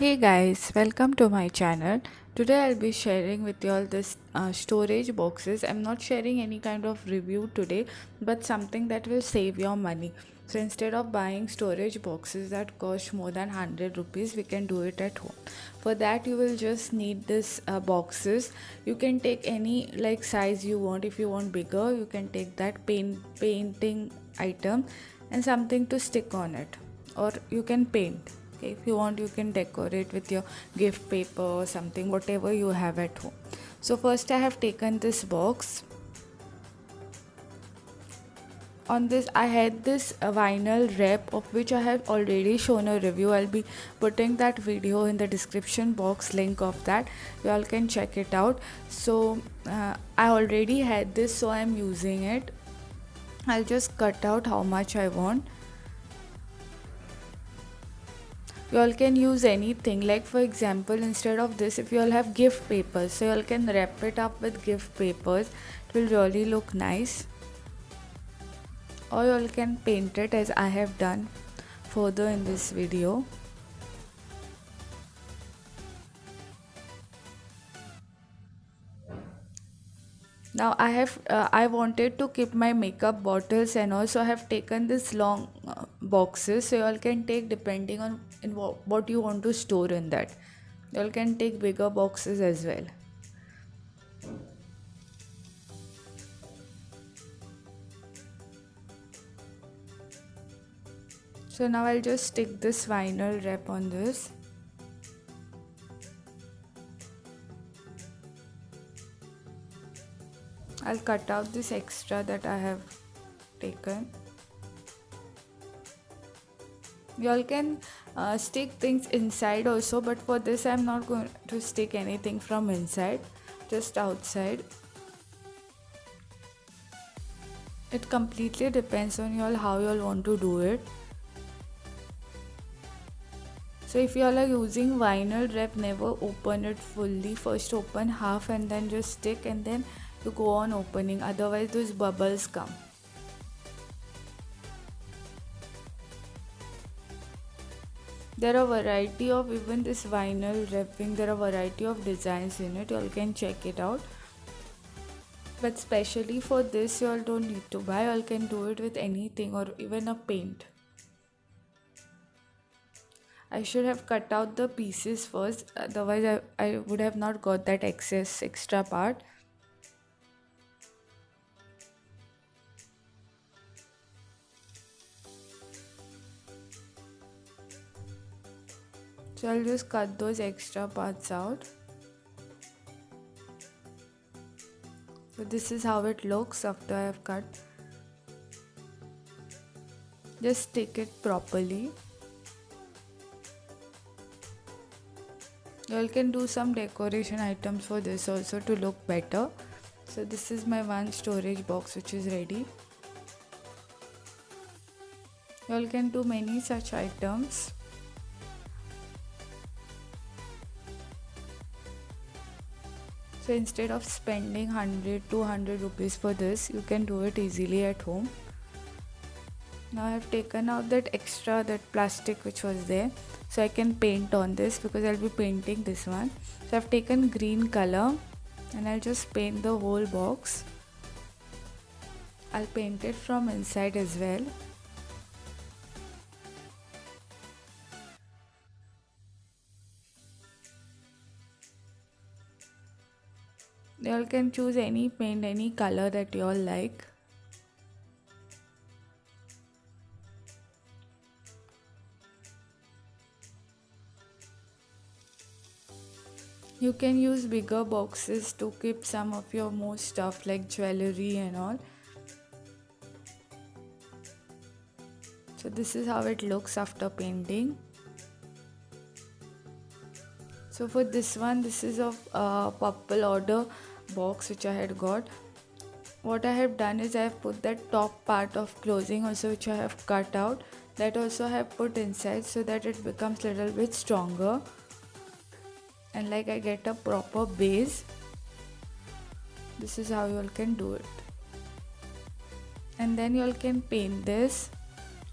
Hey guys, welcome to my channel. Today I'll be sharing with you all this storage boxes. I'm not sharing any kind of review today, but something that will save your money. So instead of buying storage boxes that cost more than 100 rupees, we can do it at home. For that you will just need this boxes. You can take any like size you want. If you want bigger, you can take that painting item and something to stick on it, or you can paint. Okay, if you want, you can decorate with your gift paper or something, whatever you have at home. So first I have taken this box. On this I had this vinyl wrap, of which I have already shown a review. I'll be putting that video in the description box, link of that. You all can check it out. So I already had this, so I'm using it. I'll just cut out how much I want. You all can use anything, like for example, instead of this, if you all have gift papers, so you all can wrap it up with gift papers. It will really look nice. Or you all can paint it as I have done further in this video. Now I wanted to keep my makeup bottles, and also I have taken this long boxes, so you all can take depending on what you want to store in that. You all can take bigger boxes as well. So now I'll just stick this vinyl wrap on this. I'll cut out this extra that I have taken. You all can stick things inside also, but for this I'm not going to stick anything from inside, just outside. It completely depends on you all how you all want to do it. So if you all are using vinyl wrap, never open it fully. First open half and then just stick, and then you go on opening, otherwise those bubbles come. There are variety of, even this vinyl wrapping, there are variety of designs in it. You all can check it out. But specially for this, you all don't need to buy. You all can do it with anything or even a paint. I should have cut out the pieces first, otherwise I would have not got that excess extra part. So I'll just cut those extra parts out. So this is how it looks after I have cut. Just stick it properly. You all can do some decoration items for this also to look better. So this is my one storage box which is ready. You all can do many such items. So instead of spending 100-200 rupees for this, you can do it easily at home. Now I have taken out that extra, that plastic which was there, so I can paint on this because I'll be painting this one. So I've taken green color and I'll just paint the whole box. I'll paint it from inside as well. You all can choose any paint, any color that you all like. You can use bigger boxes to keep some of your more stuff like jewelry and all. So this is how it looks after painting. So for this one, this is of purple order box which I had got. What I have done is I have put that top part of closing also, which I have cut out. That also I have put inside so that it becomes little bit stronger. And like I get a proper base. This is how you all can do it. And then you all can paint this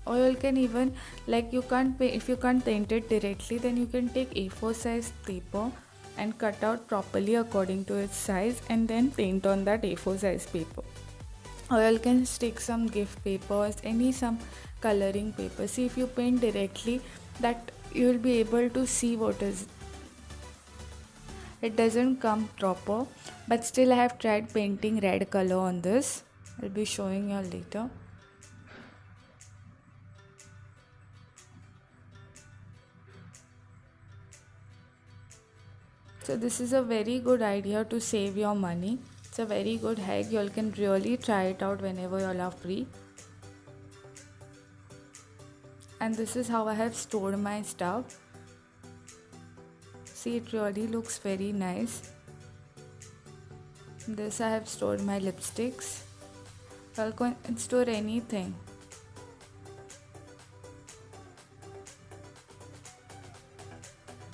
Or you can even, like, you can't pay, if you can't paint it directly, then you can take A4 size paper and cut out properly according to its size and then paint on that A4 size paper. Or you can stick some gift papers, any some coloring paper. See, if you paint directly, that you will be able to see what is, it doesn't come proper. But still I have tried painting red color on this. I'll be showing you later. So this is a very good idea to save your money. It's a very good hack. You all can really try it out whenever you all are free. And this is how I have stored my stuff. See, it really looks very nice. This I have stored my lipsticks. You can store anything.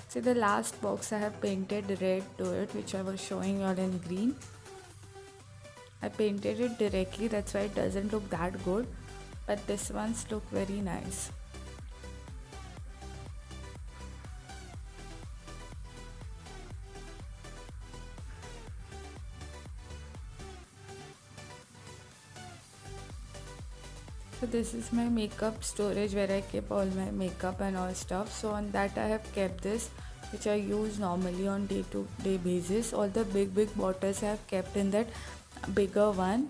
See, the last box I have painted red to it, which I was showing you all in green. I painted it directly, that's why it doesn't look that good, but this ones look very nice. So this is my makeup storage where I keep all my makeup and all stuff. So on that I have kept this, which I use normally on day-to-day basis. All the big bottles I have kept in that bigger one.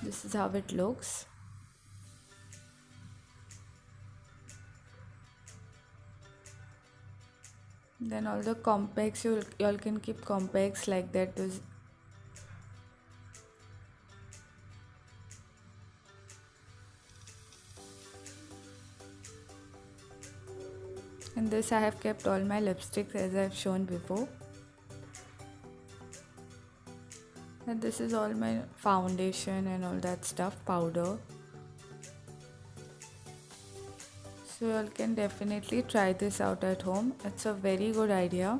This is how it looks. Then all the compacts, you all can keep compacts like that. In this I have kept all my lipsticks as I have shown before. And this is all my foundation and all that stuff, powder. So you all can definitely try this out at home. It's a very good idea.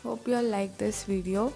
Hope you all like this video.